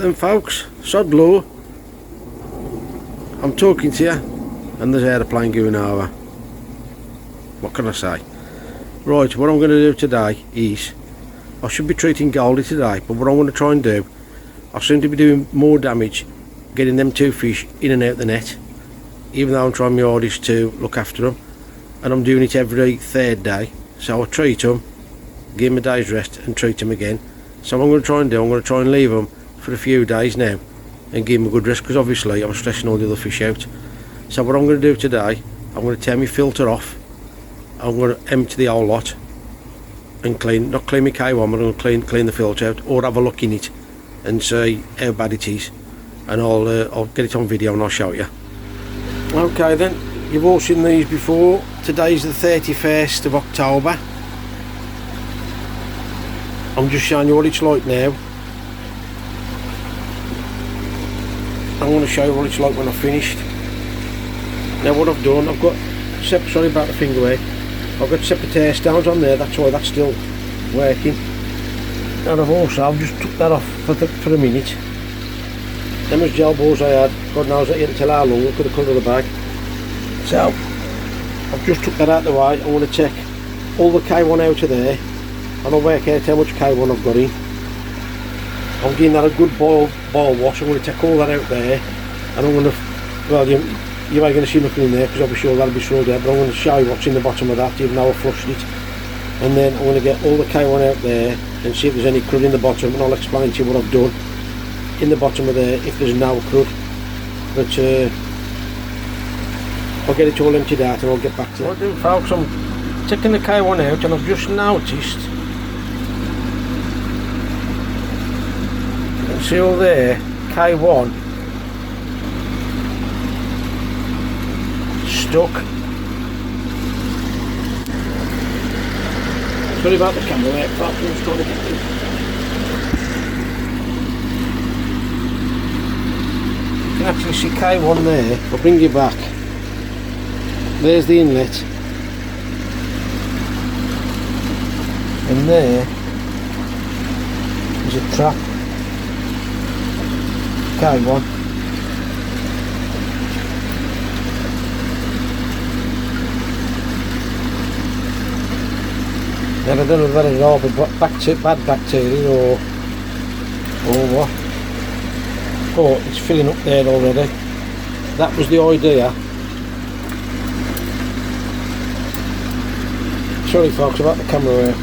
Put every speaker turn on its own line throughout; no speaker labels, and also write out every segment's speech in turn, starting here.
then folks, sod low. I'm talking to you and there's an aeroplane going over. What can I say? Right, what I'm going to do today is, I should be treating Goldie today, but what I'm going to try and do, I seem to be doing more damage getting them two fish in and out the net, even though I'm trying my hardest to look after them, and I'm doing it every third day. So I treat them, give them a day's rest and treat them again. So what I'm going to try and do, I'm going to try and leave them for a few days now and give them a good rest, because obviously I'm stressing all the other fish out. So what I'm going to do today, I'm going to turn my filter off, I'm going to empty the whole lot and clean, not clean my K1, but I'm going to clean the filter out, or have a look in it and see how bad it is, and I'll get it on video and I'll show you. Okay then, you've all seen these before. Today's the 31st of October. I'm just showing you what it's like now. I'm going to show you what it's like when I've finished. Now what I've done, I've got, sorry about the finger work, I've got separate air stones on there, that's why that's still working. And I've just took that off for a minute. Them as gel balls I had, God knows I didn't tell how long, look at the colour of the bag. So, I've just took that out of the way. I want to check all the K1 out of there, and I'll work out how much K1 I've got in. I'm giving that a good boil wash. I'm going to take all that out there, and I'm going to, well, you ain't going to see nothing in there because obviously all that'll be thrown out, but I'm going to show you what's in the bottom of that, even though I flushed it. And then I'm going to get all the K1 out there and see if there's any crud in the bottom, and I'll explain to you what I've done in the bottom of there if there's no crud. But I'll get it all emptied out and I'll get back to it. What I do, folks, I'm taking the K1 out, and I've just noticed, you can see all there, K1 stuck. Sorry about the camera work, folks, I'm just trying to get it. You can actually see K1 there. I'll bring you back. There's the inlet, and there is a trap, K1. Now I don't know whether it's all bad bacteria or what, but it's filling up there already. That was the idea. Sorry folks about the camera work.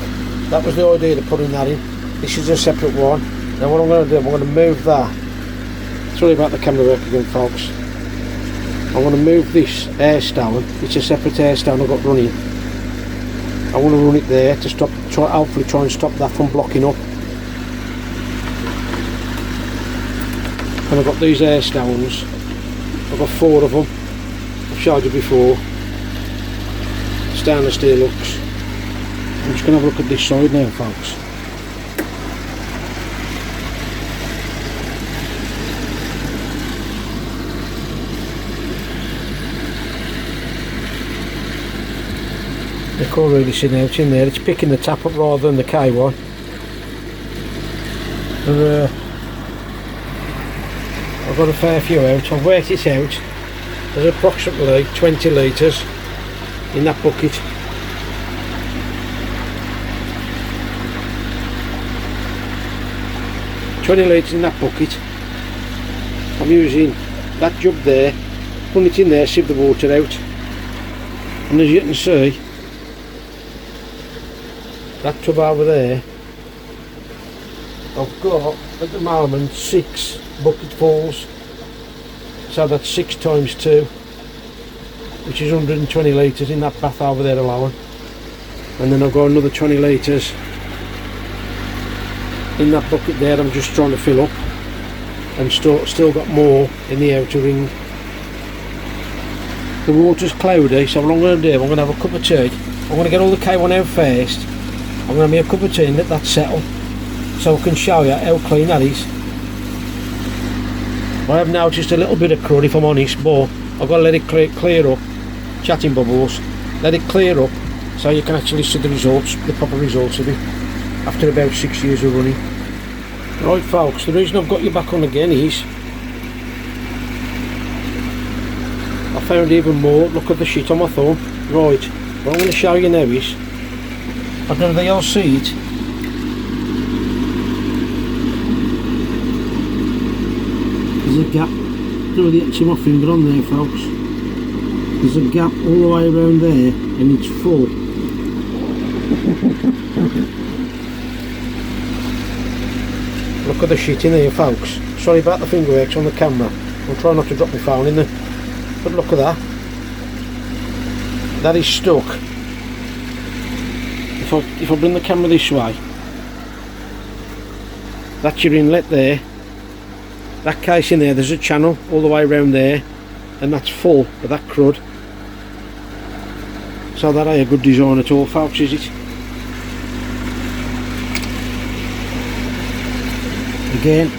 That was the idea of putting that in. This is a separate one. Now what I'm going to do, I'm going to move that. Sorry about the camera work again folks. I'm going to move this air stone. It's a separate air stone I've got running. I want to run it there to stop, hopefully try and stop that from blocking up. And I've got these air stones. I've got 4 of them. I've showed you before. Stainless steel hooks. I'm just going to have a look at this side now folks. You can't really see out in there, it's picking the tap up rather than the K1. And, I've got a fair few out. I've worked it out. There's approximately 20 litres in that bucket. Litres in that bucket. I'm using that jug there, put it in there, sieve the water out, and as you can see, that tub over there, I've got at the moment 6 bucketfuls, so that's 6 times 2, which is 120 litres in that bath over there alone, and then I've got another 20 litres in that bucket there. I'm just trying to fill up, and still got more in the outer ring. The water's cloudy, so what I'm going to do, I'm going to have a cup of tea. I'm going to get all the K1 out first. I'm going to make a cup of tea and let that settle, so I can show you how clean that is. I have noticed a little bit of crud if I'm honest, but I've got to let it clear up, chatting bubbles, let it clear up so you can actually see the results, the proper results of it, after about 6 years of running. Right folks, the reason I've got you back on again is I found even more. Look at the shit on my thumb. Right, what I'm going to show you now is, I don't know if you'll see it, there's a gap. I don't know if you can see my finger on there folks. There's a gap all the way around there and it's full. Look at the shit in here folks. Sorry about the finger works on the camera. I'm trying not to drop my phone in there. But look at that. That is stuck. If I bring the camera this way, that's your inlet there. That case in there, there's a channel all the way around there, and that's full of that crud. So that ain't a good design at all folks, is it? Again,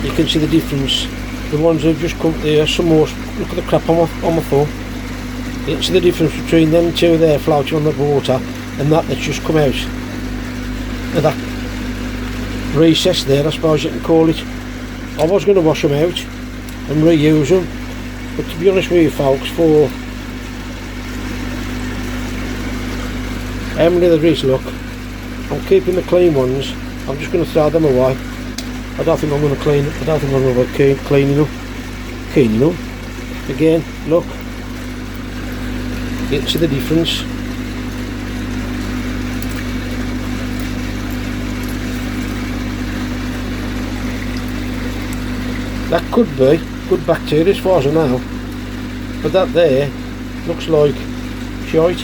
you can see the difference. The ones that have just come there, some more, look at the crap on my thumb. You can see the difference between them two there floating on the water and that's just come out of that recess there, I suppose you can call it. I was going to wash them out and reuse them, but to be honest with you folks, for how many there is, look, I'm keeping the clean ones. I'm just going to throw them away. I don't think I'm going to clean it. I don't think I'm going to cleaning them. Cleaning them. Again, look. You can see the difference. That could be good bacteria as far as I know. But that there looks like shite,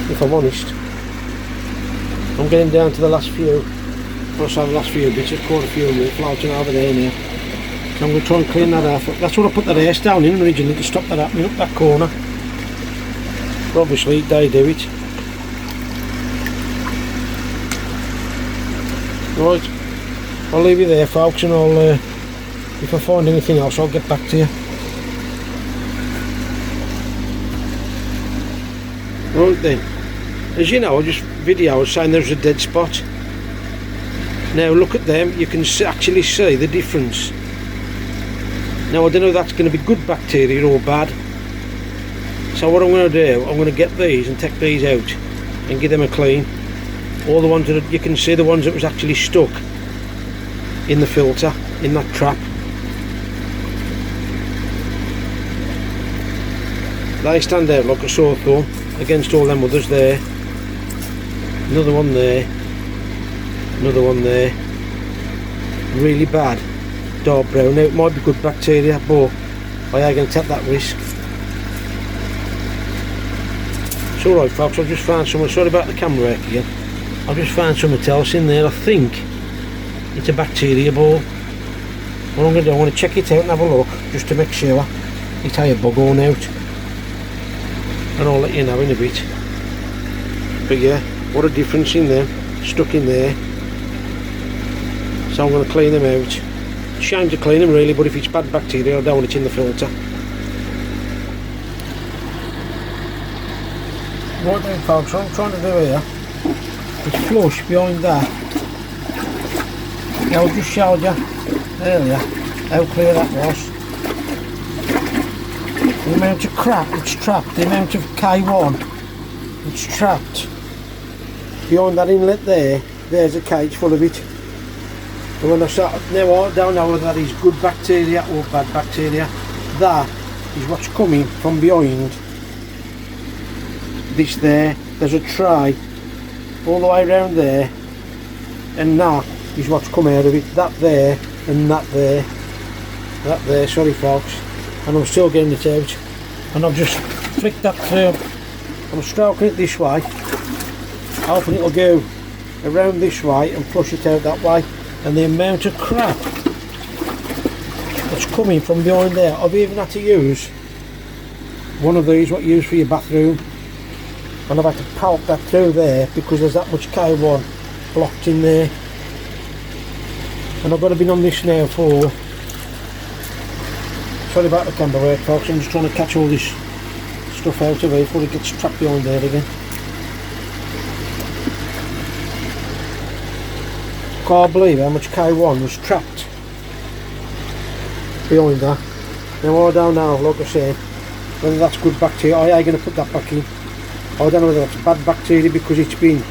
if I'm honest. I'm getting down to the last few. Also the last few bits, I've caught a few of them floating over there now. So I'm going to try and clean that off. That's what I put that ace down in originally, to stop that happening up that corner. But obviously they do it. Right, I'll leave you there folks, and I'll if I find anything else I'll get back to you. Right then, as you know, I just videoed saying there's a dead spot. Now look at them, you can actually see the difference. Now I don't know if that's going to be good bacteria or bad. So what I'm going to do, I'm going to get these and take these out and give them a clean. All the ones that you can see, the ones that was actually stuck in the filter, in that trap. They stand out like a sore thumb against all them others there. Another one there. Another one there. Really bad dark brown. Now it might be good bacteria, but I ain't going to take that risk. It's alright folks, I've just found something. Sorry about the camera work again. I've just found something else in there. I think it's a bacteria ball. What I'm going to do, I want to check it out and have a look, just to make sure it ain't a bug on out. And I'll let you know in a bit. But yeah, what a difference in them, stuck in there. So I'm going to clean them out. Shame to clean them really, but if it's bad bacteria I don't want it in the filter. Right then folks, what I'm trying to do here is flush behind that. Now I just showed you earlier how clear that was. The amount of crap it's trapped, the amount of K1 it's trapped behind that inlet there. There's a cage full of it. And when I start, now I don't know whether that is good bacteria or bad bacteria. That is what's coming from behind this there. There's a tray all the way around there, and that is what's come out of it. That there and that there. That there, sorry folks. And I'm still getting it out. And I've just flicked that through. I'm stroking it this way, hoping it'll go around this way and flush it out that way. And the amount of crap that's coming from behind there, I've even had to use one of these what you use for your bathroom, and I've had to poke that through there because there's that much K1 blocked in there. And I've got to be on this now for, sorry about the camera work folks, I'm just trying to catch all this stuff out of here before it gets trapped behind there again. Can't believe how much K1 was trapped behind that. Now I don't know, like I said, whether that's good bacteria. I ain't going to put that back in. I don't know whether that's bad bacteria because it's been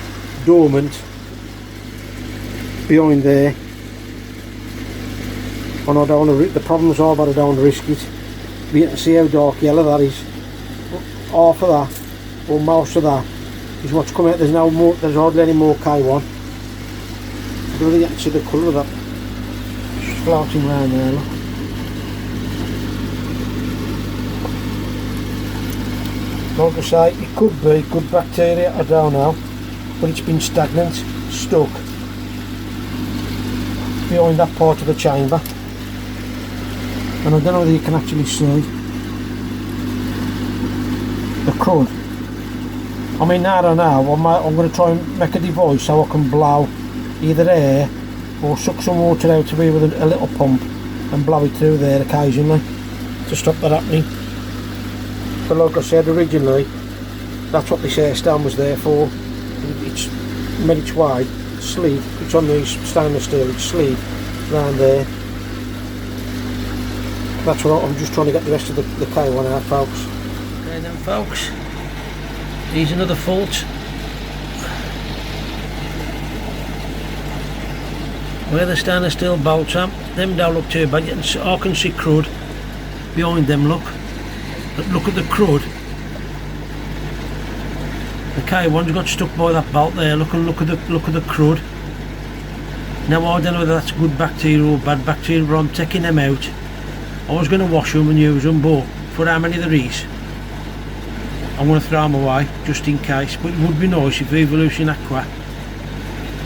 dormant behind there. And I don't want to, the problems are, but I don't want to risk it. But you can see how dark yellow that is. Half of that, or most of that, is what's come out. There's no more, there's hardly any more K1. I don't really get to see the colour of that. Just floating around there, look. Like I say, it could be good bacteria, I don't know. But it's been stagnant, stuck behind that part of the chamber. And I don't know whether you can actually see the crud. I mean, I don't know, I'm going to try and make a device so I can blow either air or suck some water out of here with a little pump and blow it through there occasionally to stop that happening. But like I said, originally that's what this air stand was there for. It's made its way, slid, it's on the stainless steel, it's slid round there. That's what I'm just trying to get the rest of the K1 out, folks. Okay then folks, here's another fault. Where the stainless steel bolts are, them don't look too bad. I can see crud behind them, look. But look at the crud. The K1's got stuck by that bolt there. Look at the crud. Now I don't know whether that's good bacteria or bad bacteria, but I'm taking them out. I was going to wash them and use them, but for how many there is, I'm going to throw them away just in case. But it would be nice if Evolution Aqua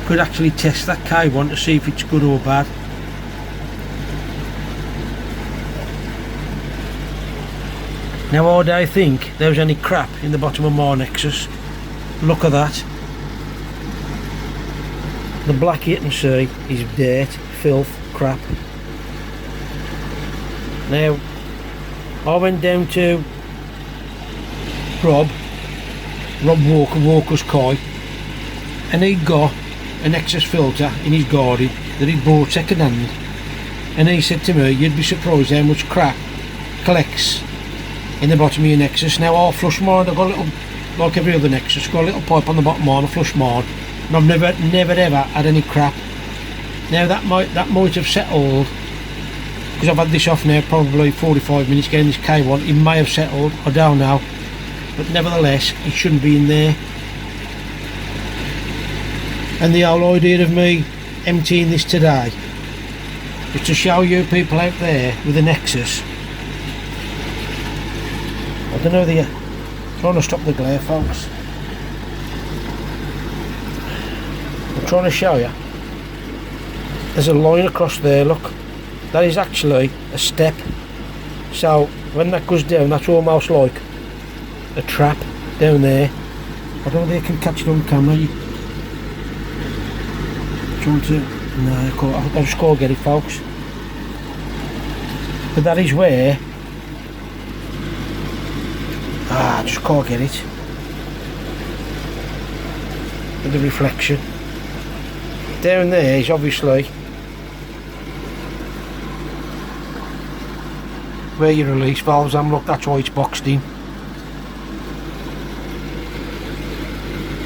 could actually test that K1 to see if it's good or bad. Now I don't think there was any crap in the bottom of my Nexus. Look at that. The black you can see is dirt, filth, crap. Now I went down to Rob Walker's koi, and he got a Nexus filter in his garden that he bought second hand, and he said to me, you'd be surprised how much crap collects in the bottom of your Nexus. Now I flush mine, I've got a little, like every other Nexus, got a little pipe on the bottom of mine, I flush mine, and I've never ever had any crap. Now that might have settled, because I've had this off now probably 45 minutes getting this K1, it may have settled, I don't know, but nevertheless it shouldn't be in there. And the whole idea of me emptying this today is to show you people out there with a Nexus. I don't know, they're trying to stop the glare, folks. I'm trying to show you. There's a line across there, look. That is actually a step. So when that goes down, that's almost like a trap down there. I don't know if they can catch it on camera. Trying to, no, I just can't get it, folks. But that is where, I just can't get it. With the reflection. Down there is obviously where your release valves are. Look, that's why it's boxed in.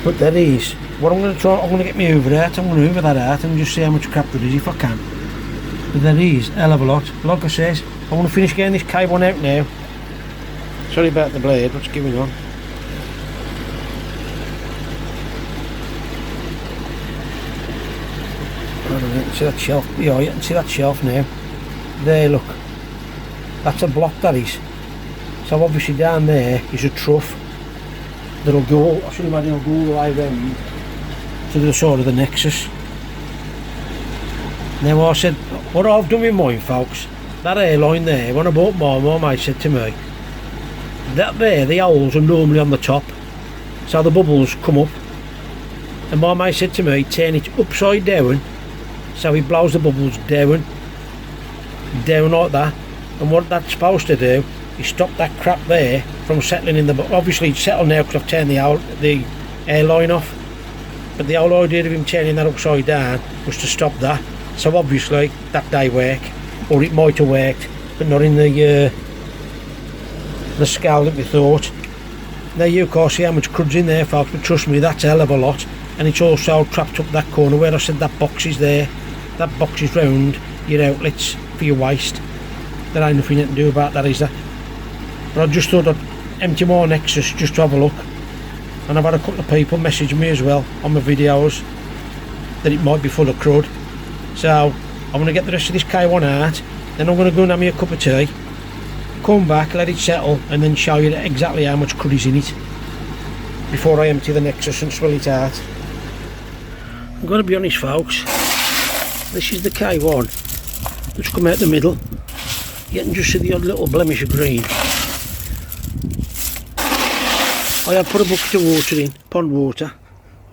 But there is. What I'm going to try, I'm going to get my hoover out, I'm going to hoover that out and just see how much crap there is if I can. But there is a hell of a lot. Like I says, I want to finish getting this K1 out now. Sorry about the blade, what's going on? I don't know, you can see that shelf. Yeah, you can see that shelf now. There, look. That's a block, that is. So obviously down there is a trough that'll go, I should imagine it'll go all the way around to the side of the Nexus. Now I said, what I've done with mine, folks, that airline there, when I bought mine, my mate said to me, that there, the holes are normally on the top, so the bubbles come up, and my mate said to me, turn it upside down, so it blows the bubbles down like that, and what that's supposed to do is stop that crap there from settling in the, obviously it's settled now because I've turned the airline off, but the whole idea of him turning that upside down was to stop that. So obviously that day work, or it might have worked, but not in the scale that we thought. Now you can't see how much crud's in there, folks, but trust me, that's a hell of a lot. And it's also trapped up that corner where I said that box is there. That box is round your outlets for your waste. There ain't nothing you can do about that, is there? But I just thought I'd empty my nexus just to have a look. And I've had a couple of people message me as well on my videos that it might be full of crud. So I'm going to get the rest of this K1 out, then I'm going to go and have me a cup of tea, come back, let it settle, and then show you exactly how much crud is in it before I empty the nexus and swell it out. I'm going to be honest, folks, this is the K1 that's come out the middle. You can just see the odd little blemish of green. I had put a bucket of water in, pond water,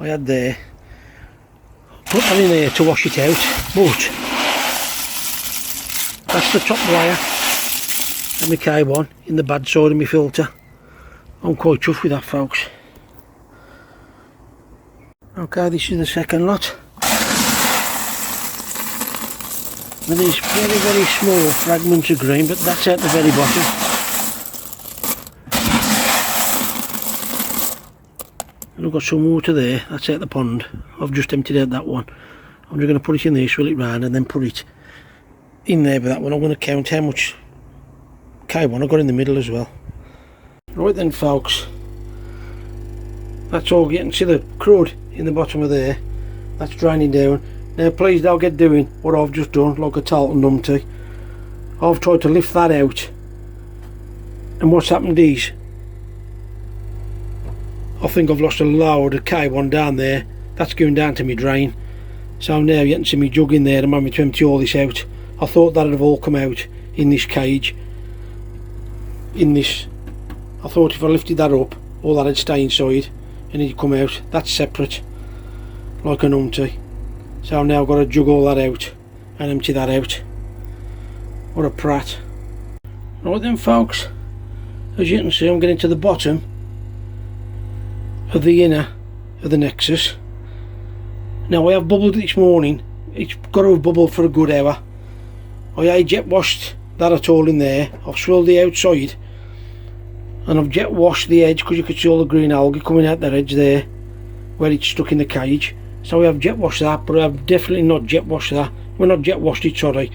I had there, put that in there to wash it out, but that's the top layer of my K1 in the bad side of my filter. I'm quite chuffed with that, folks. Okay, this is the second lot. With these very, very small fragments of green, but that's at the very bottom. And I've got some water there, that's out the pond. I've just emptied out that one. I'm just going to put it in there, swirl it round, and then put it in there with that one. I'm going to count how much K1 I've got in the middle as well. Right then, folks, that's all. You can see the crud in the bottom of there. That's draining down. Now please don't get doing what I've just done, like a total numpty. I've tried to lift that out, and what's happened is I think I've lost a load of K1 down there. That's going down to my drain. So now you can see me jug in there. I'm having to empty all this out. I thought that would have all come out in this cage. I thought if I lifted that up, all that would stay inside and it'd come out. That's separate, like an umpty. So now I've got to jug all that out and empty that out. What a prat. Right then, folks, as you can see, I'm getting to the bottom of the inner of the nexus. Now I have bubbled this morning. It's got to have bubbled for a good hour. I jet washed that at all in there. I've swirled the outside and I've jet washed the edge, because you could see all the green algae coming out that edge there where it's stuck in the cage. So I have jet washed that, but I've definitely not jet washed that. Well, not jet washed it, sorry.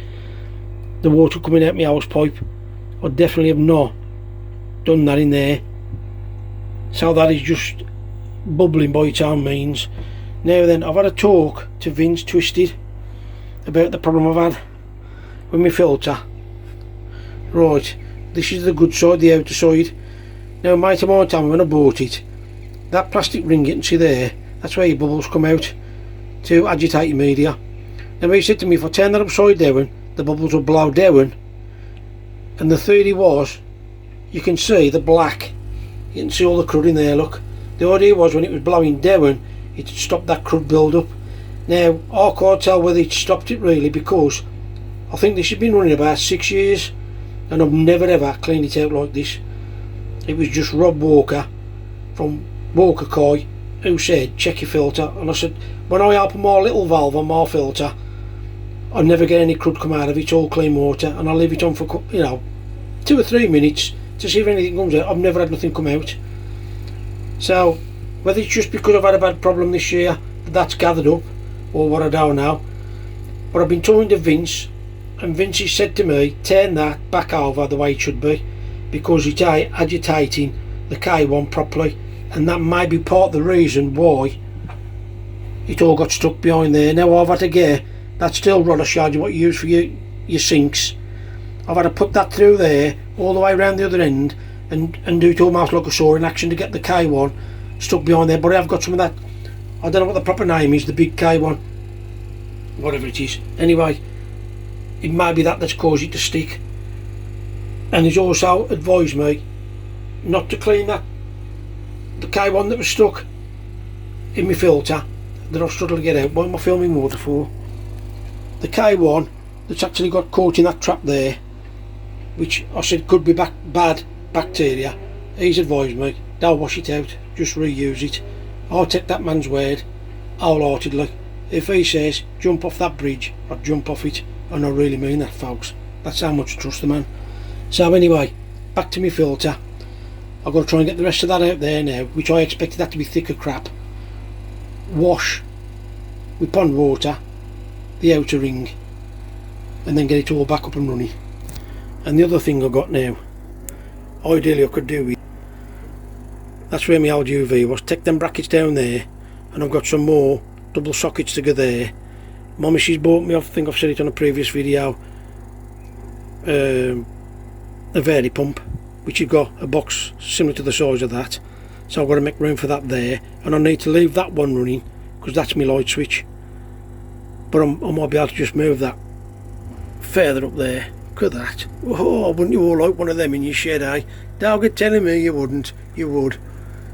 The water coming out my house pipe, I definitely have not done that in there. So that is just bubbling by its own means. Now then, I've had a talk to Vince Twisted about the problem I've had with my filter. Right, this is the good side, the outer side. Now, mate of my time when I bought it, that plastic ring you can see there, that's where your bubbles come out to agitate your media. Now he said to me, if I turn that upside down, the bubbles will blow down. And the theory was, you can see the black, you can see all the crud in there, look. The idea was when it was blowing down, it stopped that crud build up. Now I can't tell whether it stopped it really, because I think this has been running about 6 years and I've never ever cleaned it out like this. It was just Rob Walker from Walker Koi who said check your filter, and I said when I open my little valve on my filter I never get any crud come out of it, it's all clean water, and I leave it on for 2 or 3 minutes to see if anything comes out. I've never had nothing come out. So whether it's just because I've had a bad problem this year that's gathered up, or what, I don't know. But I've been talking to Vince, and Vince has said to me turn that back over the way it should be, because it's agitating the K1 properly, and that may be part of the reason why it all got stuck behind there. Now I've had to get that steel rod I showed you what you use for your sinks. I've had to put that through there all the way around the other end and do it almost like a saw in action to get the K1 stuck behind there. But I've got some of that, I don't know what the proper name is, the big K1, whatever it is. Anyway, it might be that's caused it to stick. And he's also advised me not to clean the K1 that was stuck in my filter that I've struggled to get out. What am I filming water for? The K1 that's actually got caught in that trap there, which I said could be bad bacteria. He's advised me don't wash it out, just reuse it. I'll take that man's word
wholeheartedly. If he says jump off that bridge, I'd jump off it, and I really mean that, folks. That's how much I trust the man. So anyway, back to my filter. I've got to try and get the rest of that out there now, which I expected that to be thicker crap. Wash with pond water the outer ring, and then get it all back up and running. And the other thing I've got now, ideally I could do with, that's where my old UV was, take them brackets down there, and I've got some more double sockets to go there. Mummy, she's bought me, I think I've said it on a previous video, a Vary pump, which has got a box similar to the size of that, so I've got to make room for that there, and I need to leave that one running because that's my light switch, but I might be able to just move that further up there. Look at that. Oh, wouldn't you all like one of them in your shed, eh? Don't get telling me you wouldn't. You would.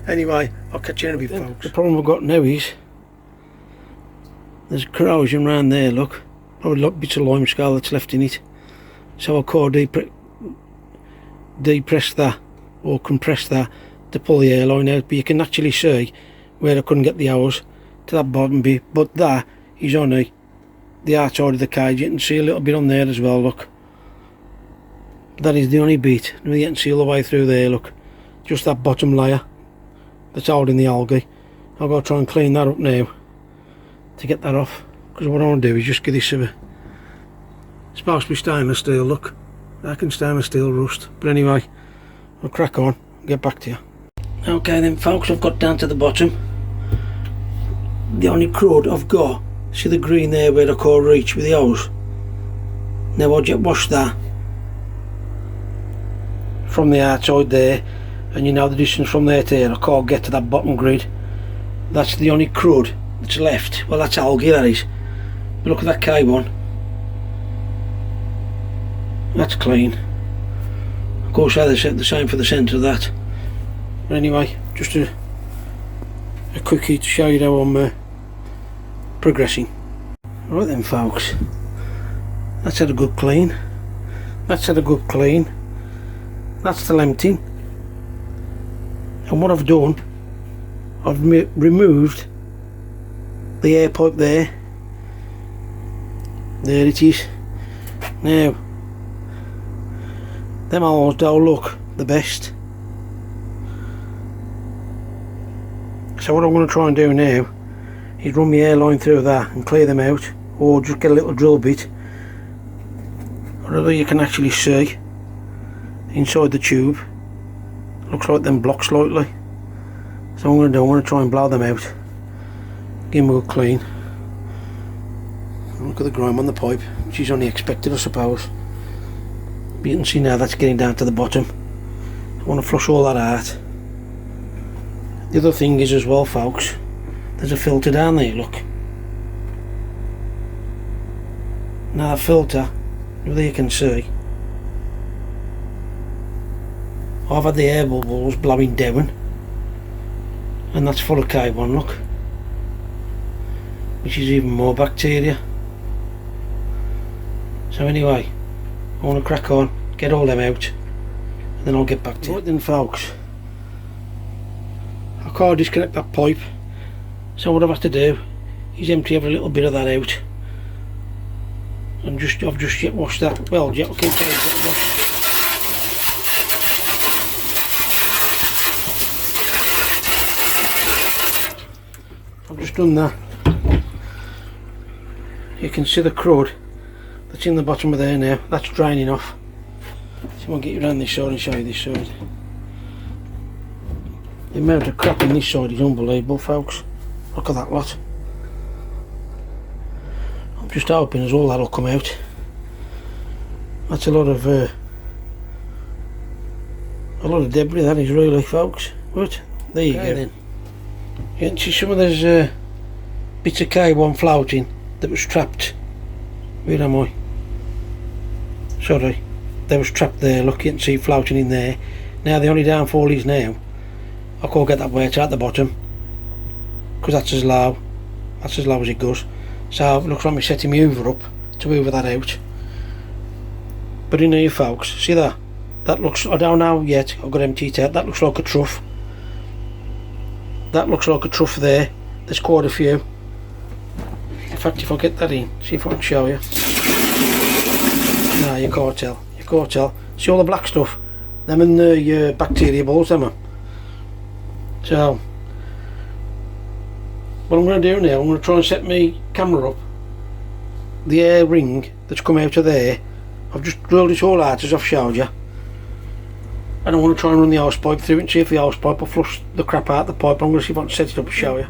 Anyway, I'll catch you in a bit, folks. The problem I've got now is there's corrosion around there, look. Probably like bits of limescale that's left in it. So I'll core depress that or compress that to pull the airline out, but you can actually see where I couldn't get the hose to that bottom bit, but that is only the outside of the cage. You can see a little bit on there as well, look. That is the only bit, you can see all the way through there, look. Just that bottom layer that's holding the algae. I've got to try and clean that up now to get that off, because what I want to do is just give this it's supposed to be stainless steel, look. I can stainless steel rust, but anyway, I'll crack on and get back to you. Okay then, folks, I've got down to the bottom. The only crud I've got, see the green there where the core reach with the hose. Now I'll just wash that from the outside there, and you know the distance from there to there, I can't get to that bottom grid. That's the only crud that's left. Well, that's algae, that is. But look at that K1. That's clean. Of course, I set the same for the centre of that. But anyway, just a quickie to show you how I'm progressing. Right then, folks, that's had a good clean. That's had a good clean. That's still empty. And what I've done, I've removed the air pipe there. There it is. Now, them holes don't look the best. So what I'm going to try and do now is run my airline through that and clear them out, or just get a little drill bit, or you can actually see inside the tube. Looks like them blocked slightly. So what I'm going to do, I'm going to try and blow them out, give them a good clean. Look at the grime on the pipe, which is only expected, I suppose. But you can see now that's getting down to the bottom. I want to flush all that out. The other thing is as well, folks, there's a filter down there, look. Now that filter, there you can see, I've had the air bubbles blowing down, and that's full of K1, look, which is even more bacteria. So anyway, I want to crack on, get all them out, and then I'll get back to you. Right then, folks, I can't disconnect that pipe, so what I've had to do is empty every little bit of that out, and I've just yet washed that. Well, I keep saying jet wash. I've just done that. You can see the crud that's in the bottom of there now. That's draining off. So I'll get you around this side and show you this side. The amount of crap in this side is unbelievable, folks. Look at that lot. I'm just hoping as all that'll come out. That's a lot of debris, that is, really, folks. But there you go then. You can see some of those bits of K1 floating that was trapped. Where am I? Sorry, they was trapped there. Look, you can see floating in there. Now the only downfall is now I can't get that weight out the bottom, because that's as low as it goes. So it looks like I'm setting my hoover up to hoover that out. But in here, folks, see that? That looks, I don't know yet, I've got to empty it out. That looks like a trough. That looks like a trough there. There's quite a few. fact, if I get that in, see if I can show you. No, you can't tell. You can't tell. See all the black stuff? Them and the bacteria balls, them are. So, what I'm going to do now, I'm going to try and set my camera up. The air ring that's come out of there, I've just drilled it all out as I've showed you. And I want to try and run the hose pipe through it and see if the hose pipe will flush the crap out of the pipe. I'm going to see if I can set it up and show you.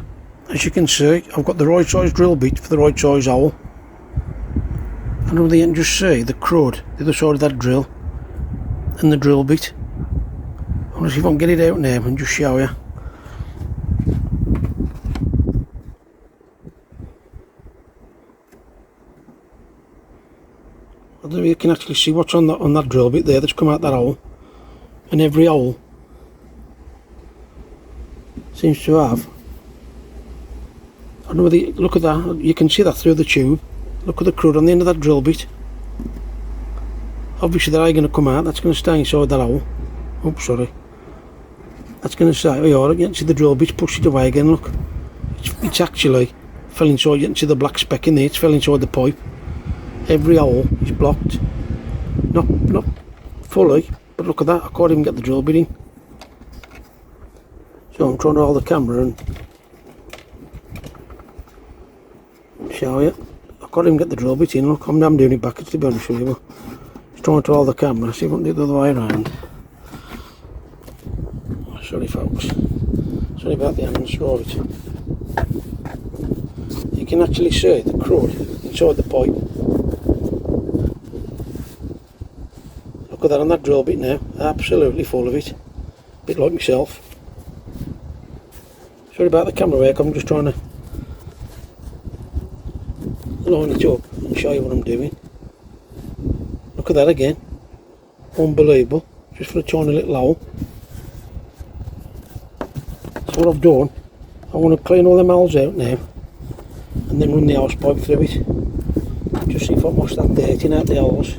As you can see, I've got the right size drill bit for the right size hole. And over the end, just see the crud, the other side of that drill, and the drill bit. I'm going to see if I can get it out now and just show you. I don't know if you can actually see what's on that drill bit there that's come out that hole. And every hole seems to have, I don't know whether you, look at that, you can see that through the tube. Look at the crud on the end of that drill bit. Obviously that ain't going to come out, that's going to stay inside that hole. Oh, sorry. That's going to stay, oh yeah, you can see the drill bit, push it away again, look. It's actually fell inside, you can see the black speck in there, it's fell inside the pipe. Every hole is blocked. Not fully. But look at that, I can't even get the drill bit in. So I'm trying to hold the camera and show you. I can't even get the drill bit in, look, I'm doing it backwards to be honest with you. But just trying to hold the camera, see if I can do it the other way around. Sorry folks, sorry about the hands, right. You can actually see the crud inside the pipe. Look at that on that drill bit now, absolutely full of it, bit like myself. Sorry about the camera work, I'm just trying to line it up and show you what I'm doing. Look at that again, unbelievable, just for a tiny little hole. So what I've done, I want to clean all them holes out now and then run the hose pipe through it, just see if I can wash that dirt in out the holes.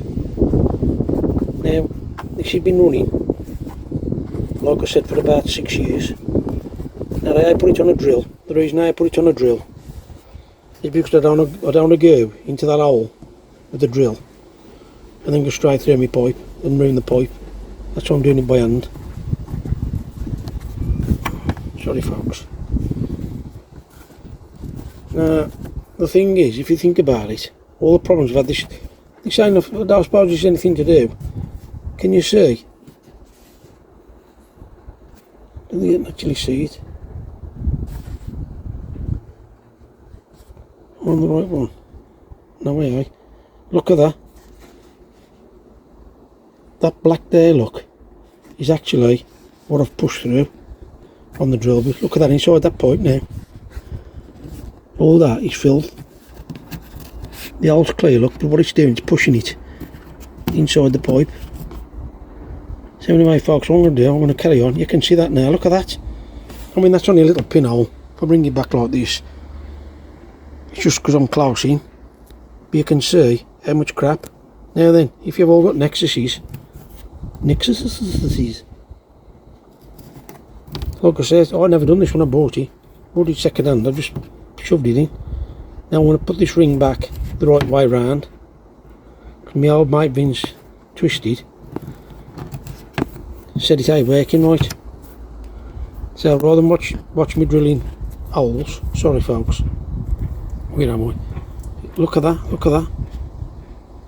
Now, this has been running, like I said, for about 6 years. Now I put it on a drill. The reason I put it on a drill is because I don't want to go into that hole with the drill and then go straight through my pipe and ruin the pipe. That's why I'm doing it by hand. Sorry folks. Now, the thing is, if you think about it, all the problems we've had, this ain't, I don't suppose there's anything to do. Can you see? Do you can actually see it? I'm on the right one. No way, look at that. That black there, look, is actually what I've pushed through on the drill bit. Look at that inside that pipe now. All that is filled. The hole's clear, look, but what it's doing is pushing it inside the pipe. So anyway folks, what I'm going to do, I'm going to carry on. You can see that now, look at that. I mean, that's only a little pinhole. If I bring it back like this, it's just because I'm close in. But you can see how much crap. Now then, if you've all got nexuses, like I said, I've never done this when I bought it second hand, I just shoved it in. Now I'm going to put this ring back the right way round. My old mate Vince twisted, said it ain't working right. So rather than watch me drilling holes, sorry folks, where am I? Look at that, look at that.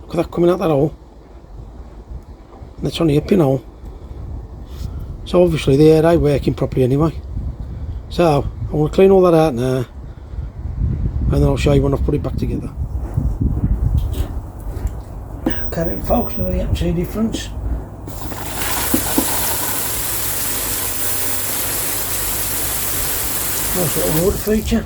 Look at that coming out that hole. And that's only a pinhole. So obviously the air ain't working properly anyway. So I'm going to clean all that out now and then I'll show you when I've put it back together. Okay then folks, now you can see a difference. Nice little water feature.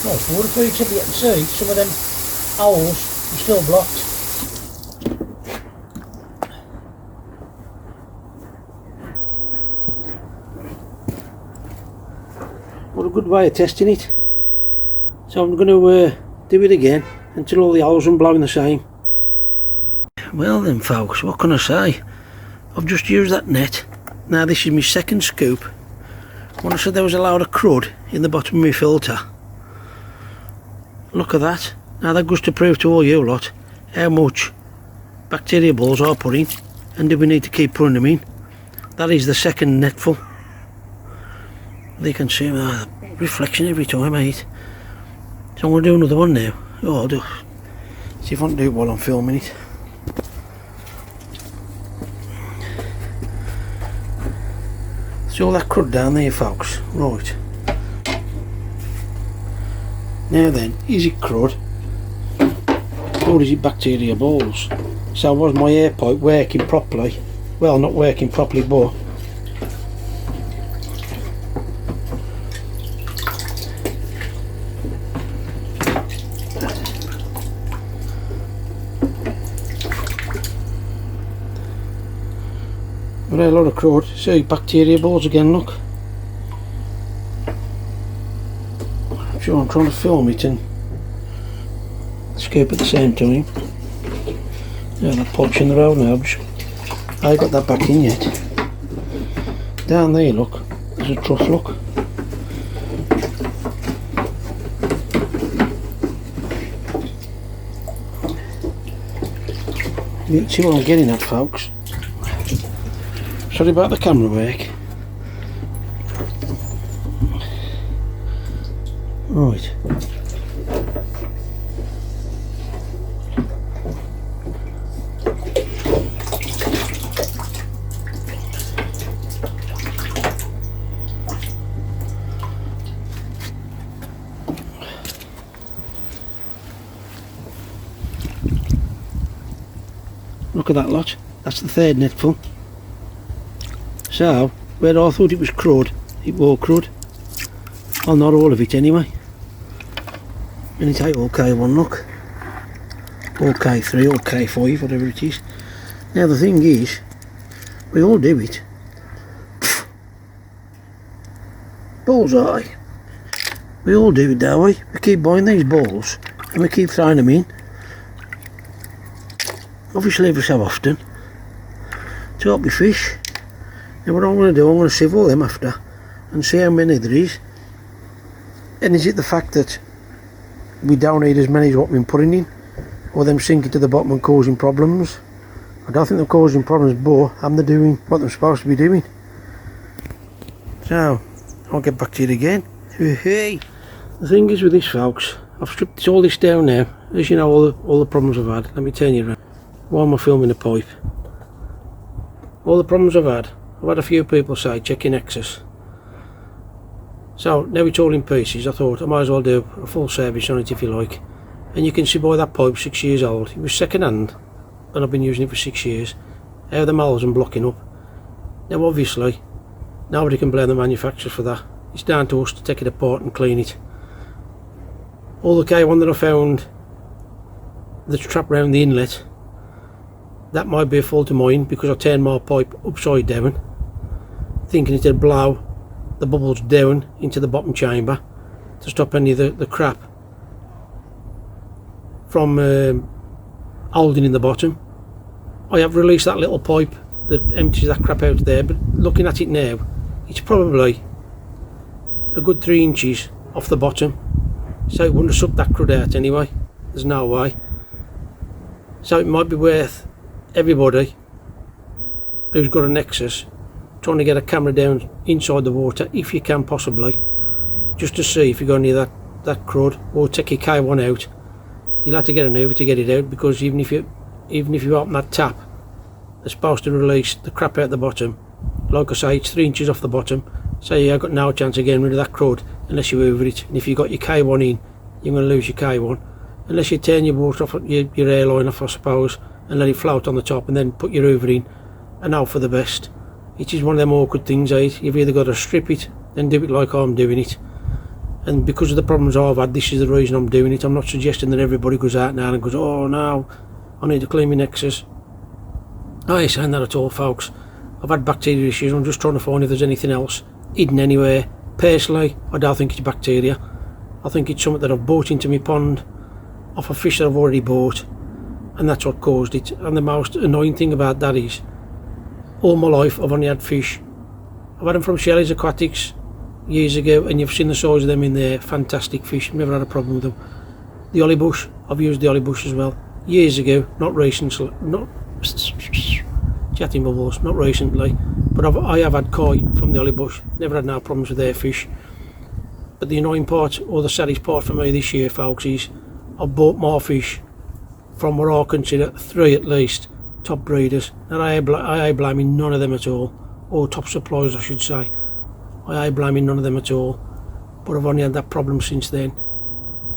Nice water feature, but you can see some of them holes are still blocked. good way of testing it. So I'm going to do it again until all the holes are blowing the same. Well then folks, what can I say? I've just used that net. Now this is my second scoop. When I said there was a load of crud in the bottom of my filter, look at that. Now that goes to prove to all you lot how much bacteria balls are putting, and do we need to keep putting them in. That is the second netful. They can see the reflection every time I eat. So I'm going to do another one now. Oh, I'll do. See if I can do it while I'm filming it. See all that crud down there, folks. Right. Now then, is it crud or is it bacteria balls? So was my air pipe working properly? Well, not working properly, but a lot of crud. See, bacteria balls again, look. I'm sure I'm trying to film it and scoop at the same time. Yeah, that pipe's in the road now. I ain't got that back in yet. Down there, look. There's a trough, look. You can see what I'm getting at, folks. Sorry about the camera work. Right. Look at that lot. That's the third netful. So, where I thought it was crud, it was crud. Well, not all of it anyway. And it's all K1, look. Or K3 or K5, whatever it is. Now the thing is, we all do it. Bullseye. We all do it, don't we? We keep buying these balls and we keep throwing them in. Obviously every so often. To help me fish. Now what I'm going to do, I'm going to sieve all them after and see how many there is. And is it the fact that we don't need as many as what we've been putting in, or them sinking to the bottom and causing problems? I don't think they're causing problems, but am they doing what they're supposed to be doing? So, I'll get back to it again. Hey. The thing is with this, folks, I've stripped all this down now. As you know, all the problems I've had. Let me turn you around. Why am I filming the pipe? All the problems I've had a few people say, check your nexus. So now it's all in pieces. I thought I might as well do a full service on it if you like. And you can see by that pipe, 6 years old. It was second hand and I've been using it for 6 years. How the moles and blocking up. Now obviously nobody can blame the manufacturers for that. It's down to us to take it apart and clean it. All the K1 that I found that's trapped around the inlet, that might be a fault of mine because I turned my pipe upside down, thinking it'd blow the bubbles down into the bottom chamber to stop any of the crap from holding in the bottom. I have released that little pipe that empties that crap out there, but looking at it now, it's probably a good 3 inches off the bottom, so it wouldn't have sucked that crud out anyway. There's no way. So it might be worth everybody who's got a nexus trying to get a camera down inside the water, if you can possibly, just to see if you got any of that crud, or take your K1 out. You'll have to get an Hoover to get it out, because even if you open that tap, they're supposed to release the crap out the bottom. Like I say, it's 3 inches off the bottom, so you've got no chance of getting rid of that crud unless you hoover it. And if you've got your K1 in, you're going to lose your K1 unless you turn your water off, your airline off, I suppose, and let it float on the top, and then put your hoover in and hope for the best. It is one of them awkward things, eh? You've either got to strip it and do it like I'm doing it. And because of the problems I've had, this is the reason I'm doing it. I'm not suggesting that everybody goes out now and goes, oh no, I need to clean my nexus. I ain't saying that at all, folks. I've had bacteria issues. I'm just trying to find if there's anything else hidden anywhere Personally, I don't think it's bacteria. I think it's something that I've bought into my pond off a fish that I've already bought, and that's what caused it. And the most annoying thing about that is, all my life I've only had fish. I've had them from Shelley's Aquatics years ago, and you've seen the size of them in there. Fantastic fish, never had a problem with them. The Ollybush, I've used the Ollybush as well years ago, not recently, not chatting bubbles, not recently, but I have had koi from the Ollybush, never had no problems with their fish. But the annoying part, or the saddest part for me this year, folks, is I've bought more fish from what I consider 3 at least top breeders, and I ain't blaming none of them at all, or top suppliers I should say. I ain't blaming none of them at all, but I've only had that problem since then.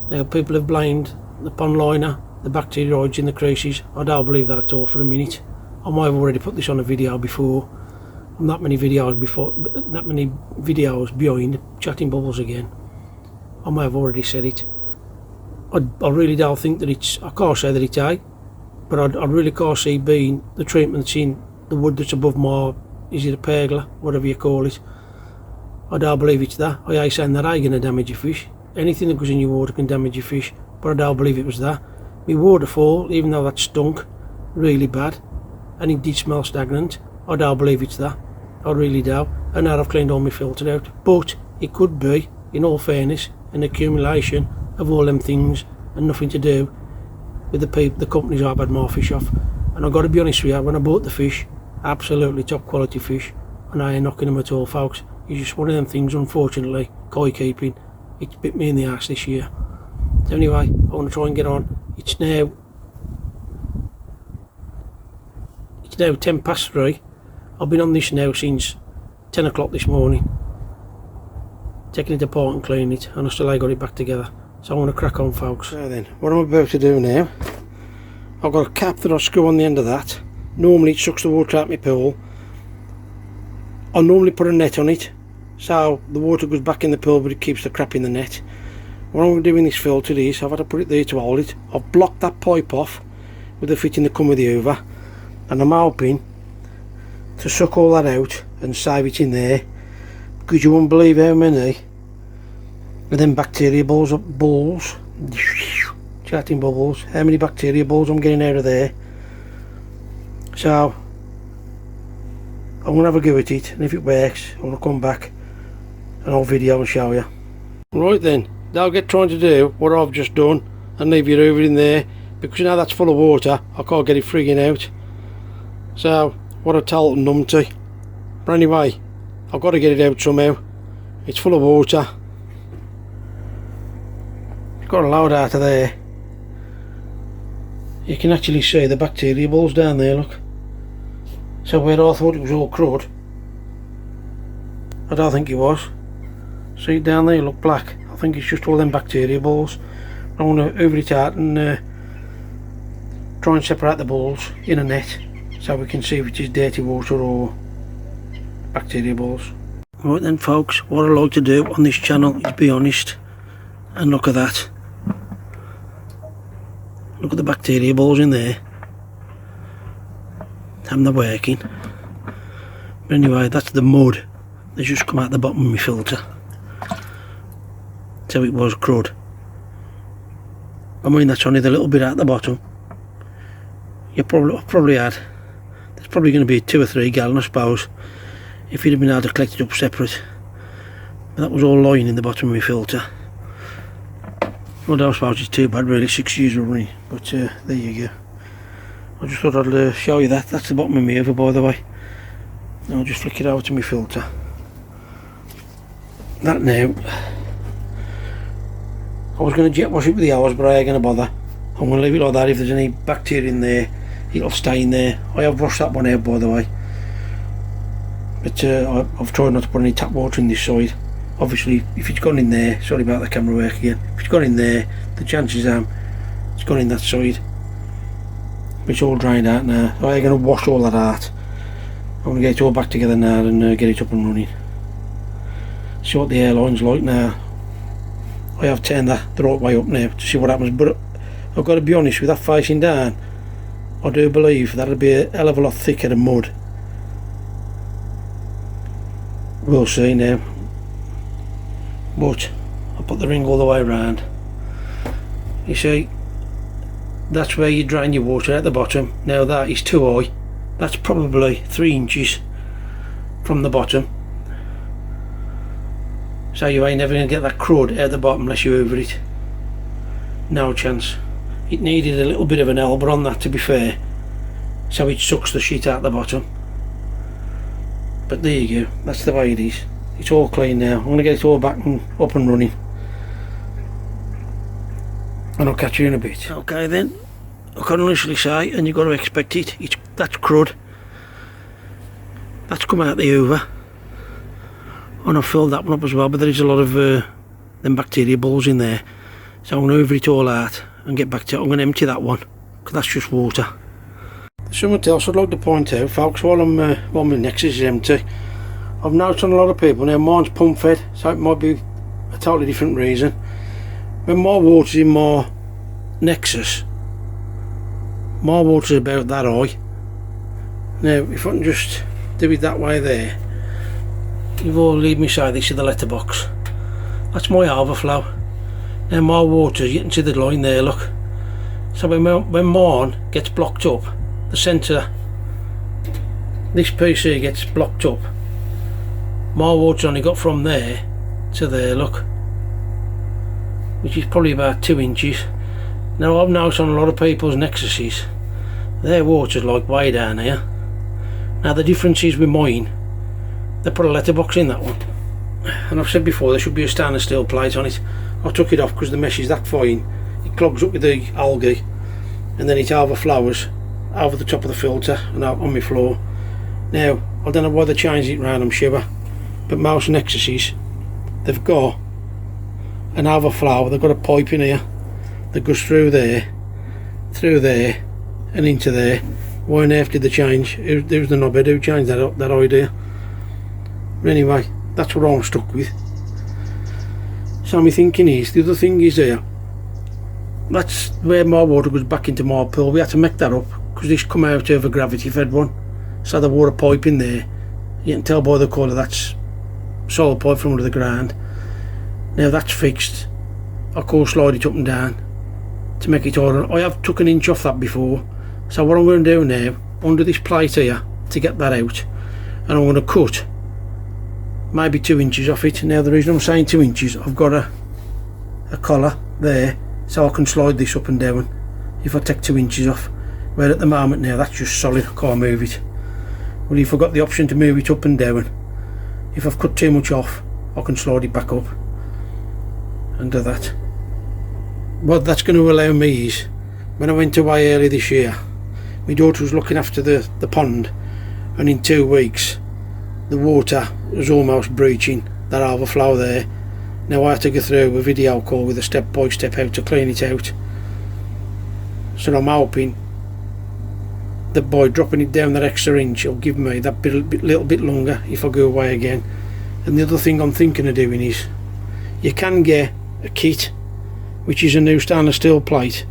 Now people have blamed the pond liner, the bacteroids in the creases. I don't believe that at all for a minute. I might have already put this on a video before. Not many videos behind, chatting bubbles again. I might have already said it. I really don't think that it's, I can't say that it's A, but I really can't see being the treatment that's in the wood that's above my, is it a pergola, whatever you call it. I don't believe it's that. I ain't saying that ain't going to damage your fish. Anything that goes in your water can damage your fish, but I don't believe it was that. My waterfall, even though that stunk really bad, and it did smell stagnant, I don't believe it's that. I really do. And now I've cleaned all my filter out. But it could be, in all fairness, an accumulation of all them things and nothing to do with the companies I've had more fish off. And I've got to be honest with you, when I bought the fish, absolutely top quality fish, and I ain't knocking them at all, folks. It's just one of them things, unfortunately, koi keeping, it's bit me in the arse this year. So anyway, I want to try and get on. It's now 10 past 3. I've been on this now since 10 o'clock this morning, taking it apart and cleaning it, and I still ain't got it back together. So I'm going to crack on, folks. So then, what I'm about to do now, I've got a cap that I screw on the end of that. Normally it sucks the water out my pool. I normally put a net on it, so the water goes back in the pool, but it keeps the crap in the net. What I'm doing this filter is, I've had to put it there to hold it. I've blocked that pipe off with the fitting that come with the over, and I'm hoping to suck all that out and save it in there, because you won't believe how many of them bacteria balls, chatting bubbles, how many bacteria balls I'm getting out of there. So I'm going to have a go at it, and if it works I'm going to come back and I'll video and show you. Right then, don't get trying to do what I've just done and leave your over in there, because now that's full of water, I can't get it frigging out. So what a total numpty. But anyway, I've got to get it out somehow. It's full of water. Got a load out of there. You can actually see the bacteria balls down there, look. So where I thought it was all crud, I don't think it was. See down there, look, black. I think it's just all them bacteria balls. I want to over it out and try and separate the balls in a net, so we can see if it is dirty water or bacteria balls. Right then, folks, what I like to do on this channel is be honest, and look at that. Look at the bacteria balls in there. I'm not working. But anyway, that's the mud that's just come out the bottom of my filter. So it was crud. I mean, that's only the little bit at the bottom. I've probably had, there's probably going to be 2 or 3 gallon, I suppose, if you'd have been able to collect it up separate. But that was all lying in the bottom of my filter. Well, I suppose it's too bad really, 6 years running, but there you go. I just thought I'd show you that. That's the bottom of my over, by the way. I'll just flick it over to my filter. That now, I was going to jet wash it with the hose, but I ain't going to bother. I'm going to leave it like that. If there's any bacteria in there, it'll stay in there. I have washed that one out, by the way, but I've tried not to put any tap water in this side. Obviously, if it's gone in there, sorry about the camera work again, if it's gone in there, the chances are it's gone in that side. But it's all drained out now. So I'm going to wash all that out. I'm going to get it all back together now and get it up and running. See what the airline's like now. I have turned that the right way up now to see what happens, but I've got to be honest, with that facing down, I do believe that'll be a hell of a lot thicker than mud. We'll see now. but I put the ring all the way around. You see, that's where you drain your water at the bottom. Now that is too high. That's probably 3 inches from the bottom, so you ain't never going to get that crud out the bottom unless you hoover it. No chance. It needed a little bit of an elbow on that, to be fair, so it sucks the shit out the bottom. But there you go, that's the way it is. It's all clean now. I'm going to get it all back and up and running, and I'll catch you in a bit. Okay then, I can honestly say, and you've got to expect it, that's crud. That's come out the hoover, and I've filled that one up as well, but there is a lot of them bacteria balls in there, so I'm going to hoover it all out and get back to it. I'm going to empty that one, because that's just water. There's something else I'd like to point out, folks, while my nexus is empty. I've noticed on a lot of people, now mine's pump fed, so it might be a totally different reason. When my water's in my nexus, my water's about that high. Now if I can just do it that way there, you've all leave me say this is the letterbox. That's my overflow. Now my water, you can see the line there, look. So when mine gets blocked up, the centre, this piece here gets blocked up, my water's only got from there to there, look, which is probably about 2 inches. Now I've noticed on a lot of people's nexuses, their water's like way down here. Now the difference is with mine, they put a letterbox in that one, and I've said before there should be a stainless steel plate on it. I took it off because the mesh is that fine, it clogs up with the algae and then it overflows over the top of the filter and out on my floor. Now I don't know why they changed it round, I'm sure, but most nexuses, they've got an overflow, they've got a pipe in here that goes through there and into there. Why on earth did they change? There's the knobhead who changed that idea. But anyway, that's what I'm stuck with. So my thinking is, the other thing is here, that's where my water goes back into my pool. We had to make that up because this come out of a gravity fed one, so the water pipe in there, you can tell by the colour that's solid pipe from under the ground. Now that's fixed. I can slide it up and down to make it all. I have took an inch off that before, so what I'm going to do now, under this plate here, to get that out, and I'm going to cut maybe 2 inches off it. Now the reason I'm saying 2 inches, I've got a collar there, so I can slide this up and down if I take 2 inches off, where at the moment now that's just solid, I can't move it. Well, if I've got the option to move it up and down, if I've cut too much off, I can slide it back up and do that. What that's going to allow me is, when I went away early this year, my daughter was looking after the pond, and in 2 weeks the water was almost breaching that overflow there. Now I had to go through a video call with a step by step how to clean it out, so I'm hoping that by dropping it down that extra inch it'll give me that little bit longer if I go away again. And the other thing I'm thinking of doing is, you can get a kit which is a new stainless steel plate,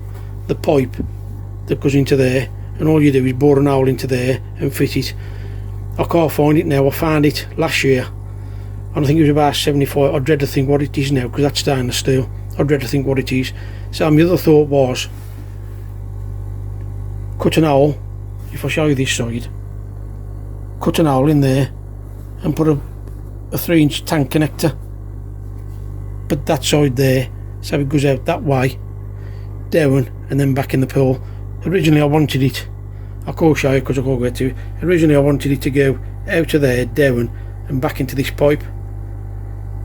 the pipe that goes into there, and all you do is bore an hole into there and fit it. I can't find it now. I found it last year and I think it was about 75. I dread to think what it is now, because that's stainless steel. I dread to think what it is. So my other thought was, cut an hole, if I show you this side, cut an hole in there and put a 3-inch tank connector, but that side there, so it goes out that way, down and then back in the pool. Originally I wanted it, I can't show you because I can't get to it. Originally I wanted it to go out of there, down and back into this pipe.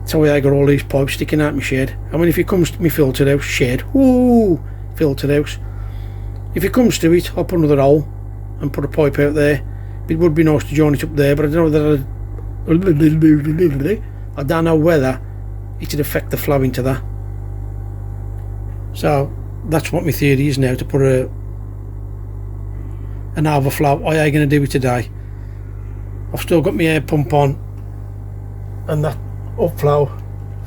So I got all these pipes sticking out my shed. I mean, if it comes to me filtered house shed, whoo, filtered house, if it comes to it, I'll put another hole and put a pipe out there. It would be nice to join it up there, but I don't know whether it'd affect the flow into that. So that's what my theory is now, to put an overflow. I ain't going to do it today. I've still got my air pump on and that upflow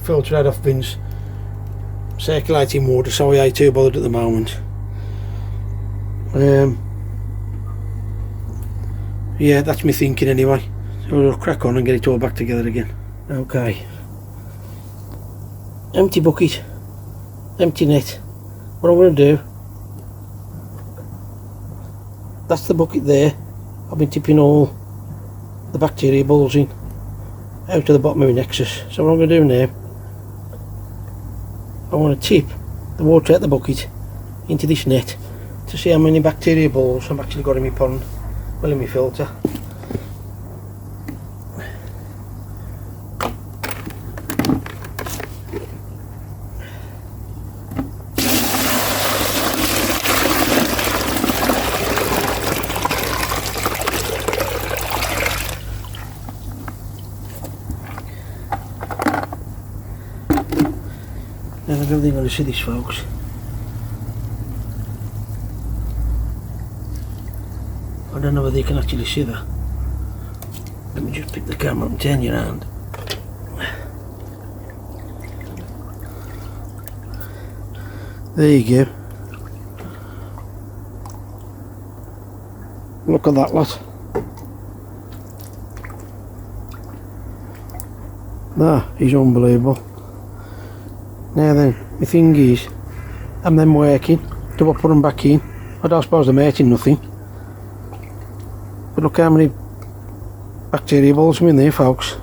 filter out of bins, circulating water, so I ain't too bothered at the moment. Yeah, that's me thinking anyway. So we'll crack on and get it all back together again. Okay, empty bucket, empty net. What I'm going to do, that's the bucket there. I've been tipping all the bacteria balls in out to the bottom of my nexus. So what I'm going to do now, I want to tip the water out the bucket into this net to see how many bacteria balls I've actually got in my pond, well, in my filter. Now I don't think you're going to see this, folks. I don't know whether you can actually see that. Let me just pick the camera up and turn you around. There you go. Look at that lot. That is unbelievable. Now then, the thing is, I'm then working. Do I put them back in? I don't suppose they're mating nothing. But look how many bacteria balls are in there, folks.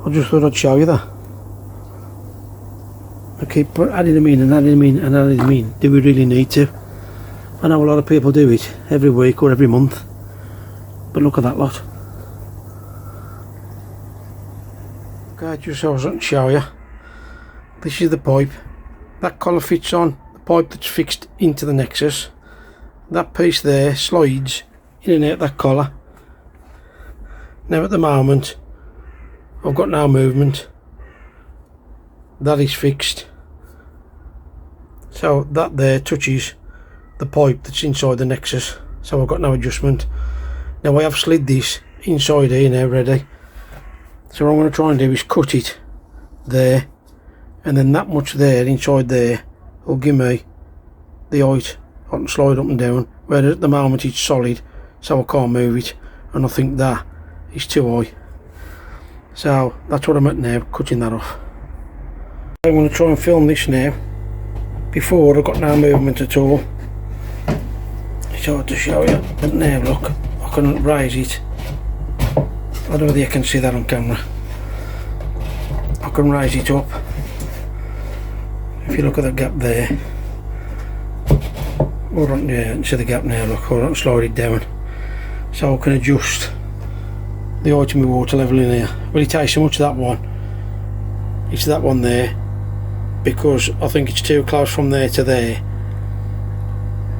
I just thought I'd show you that. I keep adding them in and adding them in and adding them in. Do we really need to? I know a lot of people do it every week or every month. But look at that lot. Okay, just so I can show you. This is the pipe. That collar fits on the pipe that's fixed into the nexus. That piece there slides in and out that collar. Now at the moment I've got no movement. That is fixed. So that there touches the pipe that's inside the nexus. So I've got no adjustment. Now I have slid this inside here now ready. So what I'm going to try and do is cut it there, and then that much there inside there will give me the height I can slide up and down, whereas at the moment it's solid, so I can't move it, and I think that is too high. So that's what I'm at now, cutting that off. I'm going to try and film this now. Before I got no movement at all. It's hard to show you, but now look, I can raise it. I don't know whether you can see that on camera. I can raise it up. If you look at the gap there, or on, yeah, you can see the gap now, look, or I can slide it down. So I can adjust the height of my water level in here. Well, it takes so much of that one. It's that one there, because I think it's too close from there to there.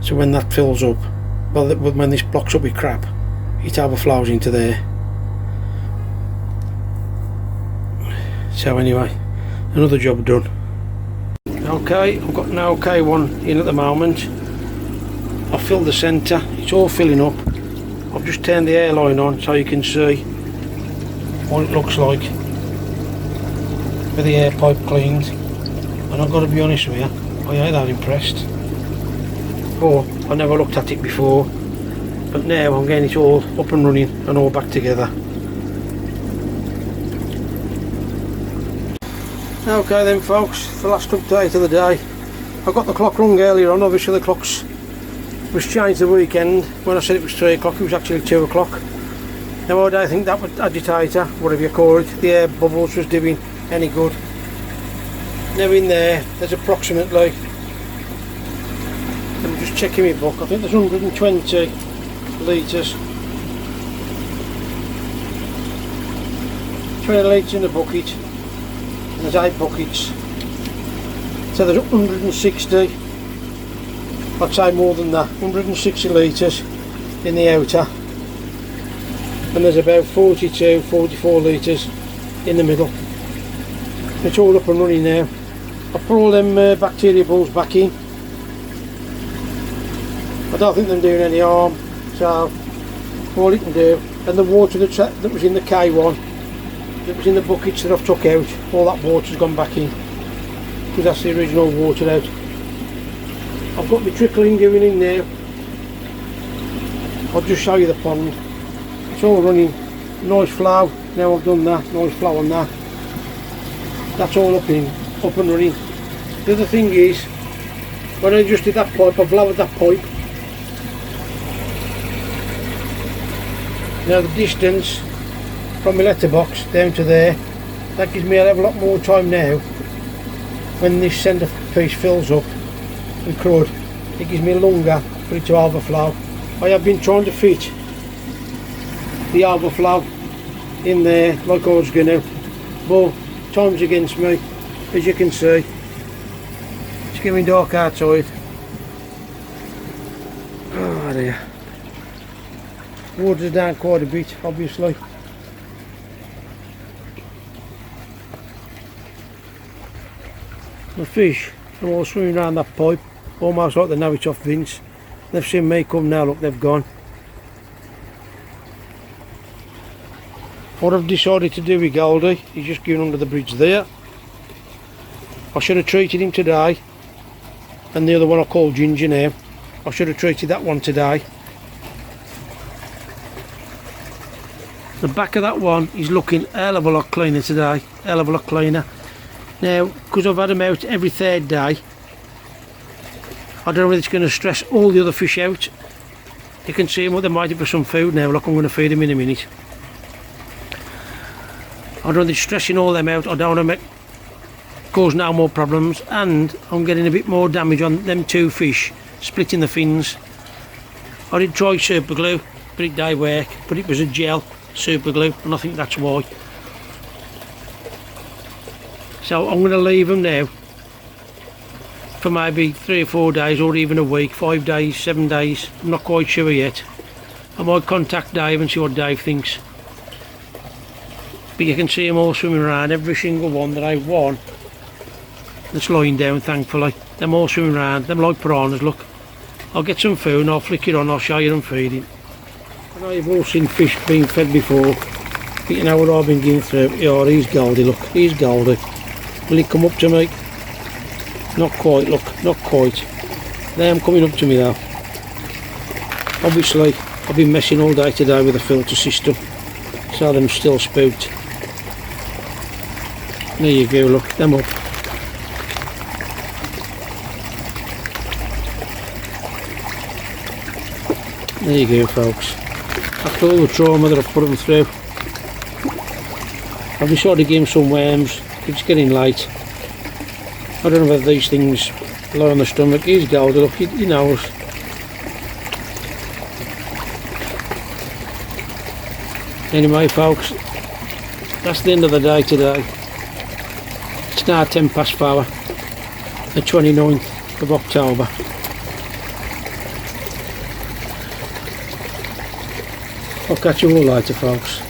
So when that fills up, well, when this blocks up with crap, it overflows into there. So anyway, another job done. Okay, I've got an okay one in at the moment. I've filled the centre, it's all filling up. I've just turned the airline on so you can see what it looks like with the air pipe cleaned. And I've got to be honest with you, I ain't that impressed. Oh, I never looked at it before, but now I'm getting it all up and running and all back together. Okay then folks, the last update of the day. I got the clock wrong earlier on, obviously the clocks was changed the weekend. When I said it was 3 o'clock, it was actually 2 o'clock. Now I don't think that was agitator, whatever you call it, the air bubbles was doing any good. Now in there's approximately, I'm just checking my book, I think there's 120 litres. 20 litres in the bucket. There's 8 buckets, so there's 160, I'd say more than that, 160 litres in the outer, and there's about 42-44 litres in the middle. It's all up and running now. I put all them bacteria balls back in. I don't think they're doing any harm, so all it can do, and the water that was in the K1, that was in the buckets that I've took out, all that water's gone back in, because that's the original water out. I've got my trickling going in now. I'll just show you the pond. It's all running Nice flow. Now I've done that, nice flow on that. That's all up and running. The other thing is, when I adjusted that pipe, I've lowered that pipe. Now the distance from my letterbox down to there, that gives me a lot more time now. When this centre piece fills up and crud, it gives me longer for it to overflow. I have been trying to fit the overflow in there like I was going to, but time's against me, as you can see. It's getting dark outside. Oh dear. Water's down quite a bit, obviously. The fish are all swimming around that pipe, almost like they know it's off Vince. They've seen me come now, look, they've gone. What I've decided to do with Goldie, he's just going under the bridge there. I should have treated him today, and the other one I call Ginger now. I should have treated that one today. The back of that one is looking a hell of a lot cleaner today, hell of a lot cleaner. Now, because I've had them out every third day, I don't know whether it's going to stress all the other fish out. You can see them, they're mighty for some food now. Look, I'm going to feed them in a minute. I don't know if it's stressing all them out. I don't want to cause no more problems, and I'm getting a bit more damage on them two fish, splitting the fins. I did try super glue, but it didn't work, but it was a gel super glue, and I think that's why. So I'm going to leave them now for maybe 3 or 4 days, or even a week, 5 days, 7 days. I'm not quite sure yet. I might contact Dave and see what Dave thinks. But you can see them all swimming around, every single one that I've won that's lying down, thankfully. Them all swimming around, them like piranhas, look. I'll get some food and I'll flick it on, I'll show you them feeding. I know you've all seen fish being fed before, but you know what I've been going through. Yeah, he's Goldie, look, he's Goldie. Will he come up to me? Not quite, look, not quite. They am coming up to me though. Obviously, I've been messing all day today with the filter system, so them still spout. There you go, look, them up. There you go, folks. After all the trauma that I've put them through, I've decided to give them some worms. It's getting late. I don't know whether these things lie on the stomach. He's Goldie, look, he knows. Anyway, folks, that's the end of the day today. It's now 4:10, the 29th of October. I'll catch you all later, folks.